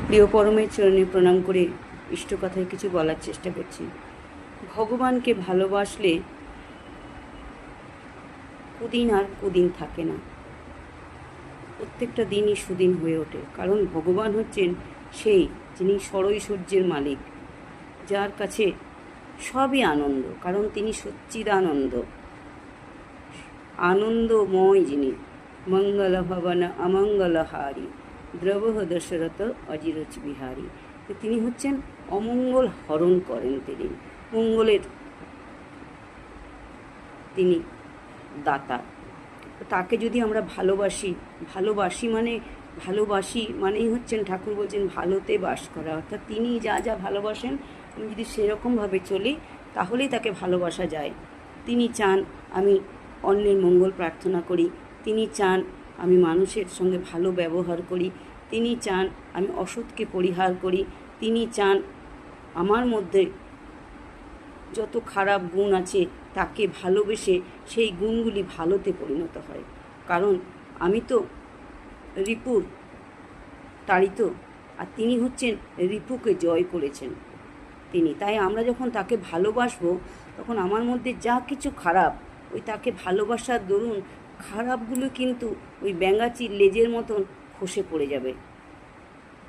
প্রিয় পরমের চরণে প্রণাম করে ইষ্ট কথায় কিছু বলার চেষ্টা করছি। ভগবানকে ভালোবাসলে কুদিন আর কুদিন থাকে না, প্রত্যেকটা দিনই সুদিন হয়ে ওঠে। কারণ ভগবান হচ্ছেন সেই, যিনি ষড়ৈশ্বর্যের মালিক, যার কাছে সবই আনন্দ, কারণ তিনি সচ্চিদানন্দ, আনন্দময় যিনি। মঙ্গল ভবন অমঙ্গলহারি দ্রবহ দশরথ অজিরচ বিহারী। তিনি হচ্ছেন অমঙ্গল হরণ করেন, তিনি মঙ্গলের তিনি দাতা। তাকে যদি আমরা ভালোবাসি মানেই হচ্ছেন, ঠাকুর বলছেন ভালোতে বাস করা, অর্থাৎ তিনি যা যা ভালোবাসেন আমি যদি সেরকমভাবে চলি তাহলেই তাকে ভালোবাসা যায়। তিনি চান আমি অন্যের মঙ্গল প্রার্থনা করি, তিনি চান আমি মানুষের সঙ্গে ভালো ব্যবহার করি, তিনি চান আমি অসৎকে পরিহার করি, তিনি চান আমার মধ্যে যত খারাপ গুণ আছে তাকে ভালোবেসে সেই গুণগুলি ভালোতে পরিণত হয়। কারণ আমি তো রিপুর তাড়িত, আর তিনি হচ্ছেন রিপুকে জয় করেছেন তিনি। তাই আমরা যখন তাকে ভালোবাসবো তখন আমার মধ্যে যা কিছু খারাপ, ওই তাকে ভালোবাসার দরুন খারাপগুলো কিন্তু ওই ব্যাঙাচির লেজের মতন খসে পড়ে যাবে।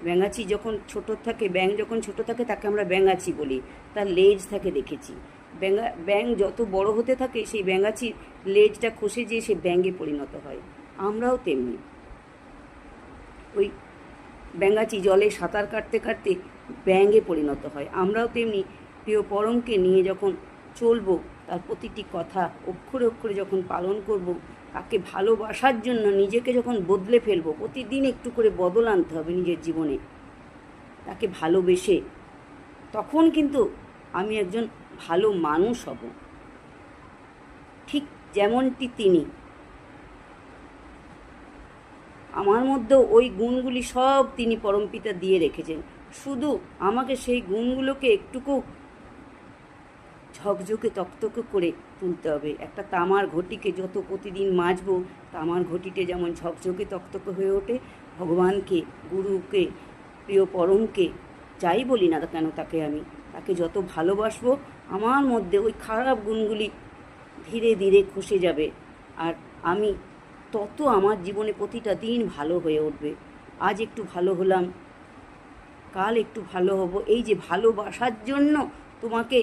ব্যাঙাচি যখন ব্যাঙ যখন ছোট থাকে তাকে আমরা ব্যাঙাচি বলি, তার লেজ থাকে দেখেছি। ব্যাঙ যত বড় হতে থাকে সেই ব্যাঙাচির লেজটা খসে যেয়ে সে ব্যাঙে পরিণত হয়। আমরাও তেমনি, ওই ব্যাঙাচি জলে সাঁতার কাটতে কাটতে ব্যাঙে পরিণত হয়। আমরাও তেমনি প্রিয় পরমকে নিয়ে যখন চলবো, তার প্রতিটি কথা অক্ষরে অক্ষরে যখন পালন করব, তাকে ভালোবাসার জন্য নিজেকে যখন বদলে ফেলবো, প্রতিদিন একটু করে বদল আনতে হবে নিজের জীবনে তাকে ভালোবেসে, তখন কিন্তু আমি একজন ভালো মানুষ হব, ঠিক যেমনটি তিনি। আমার মধ্যেও ওই গুণগুলি সব তিনি পরমপিতা দিয়ে রেখেছেন, শুধু আমাকে সেই গুণগুলোকে একটুকু ঝকঝকে তকতকে করে তুলতে হবে। একটা তামার ঘটিকে যত প্রতিদিন মাজবো, তামার ঘটিতে যেমন ঝকঝকে তকতকে হয়ে ওঠে, ভগবানকে, গুরুকে, প্রিয় পরমকে যাই বলি না কেন তাকে যত ভালোবাসবো, আমার মধ্যে ওই খারাপ গুণগুলি ধীরে ধীরে খসে যাবে, আর আমি তত আমার জীবনে প্রতিটা দিন ভালো হয়ে উঠবে। আজ একটু ভালো হলাম, কাল একটু ভালো হব। এই যে ভালোবাসার জন্য তোমাকে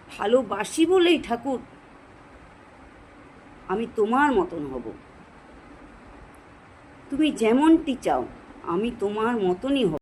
ভালোবাসি বলেই ঠাকুর আমি তোমার মতন হব, তুমি যেমনটি চাও আমি তোমার মতনই হব।